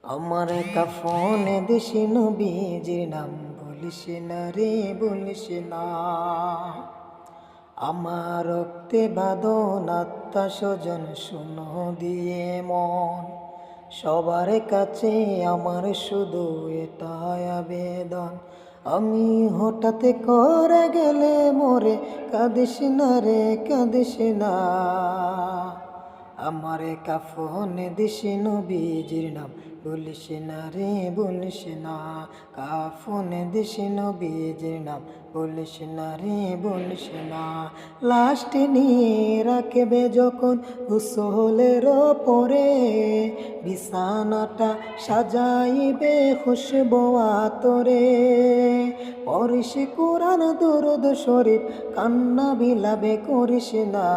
আমার কাফনে দেশে নবীজির নাম বলিস না রে, বলিস না। আমার রক্তে বাঁধন আত্মা স্বজন শুনো দিয়ে মন, সবার কাছে আমার শুধু এটাই আবেদন। আমি হঠাৎ করে গেলে মোরে কাঁদিস না রে, কাঁদিস না। আমার কাফনে দিস নবীজির নাম বলিস না রে, বলিস না। কাফনে দিস নবীজির নাম বলিস না রে, বলিস না। লাস্টে নিয়ে রাখবে যখন গোসলের পরে, বিছানাটা সাজাইবে খুশবু আতরে। পড়িস কোরআন দরুদ শরীফ, কান্না বিলাবে করিস না।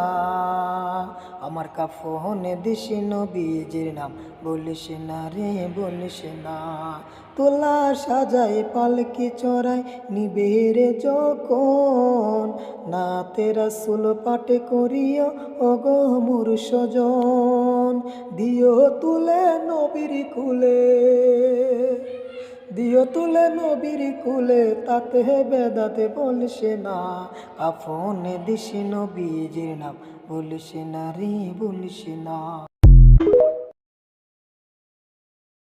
আমার কাফনে দিস নবীজির নাম বলিস না রে, বলিস না। তোলা সাজাই পালকি চড়াই নিবে রে যখন, নাতে রাসূল পাঠ করিও ওগো মোর স্বজন। দিও তুলে নবীর কুলে, দিও তুলে নবীর কুলে, তাতে বেদাতে বলিস না। কাফনে দিস নবীজির নাম বলিস না রে, বলিস না।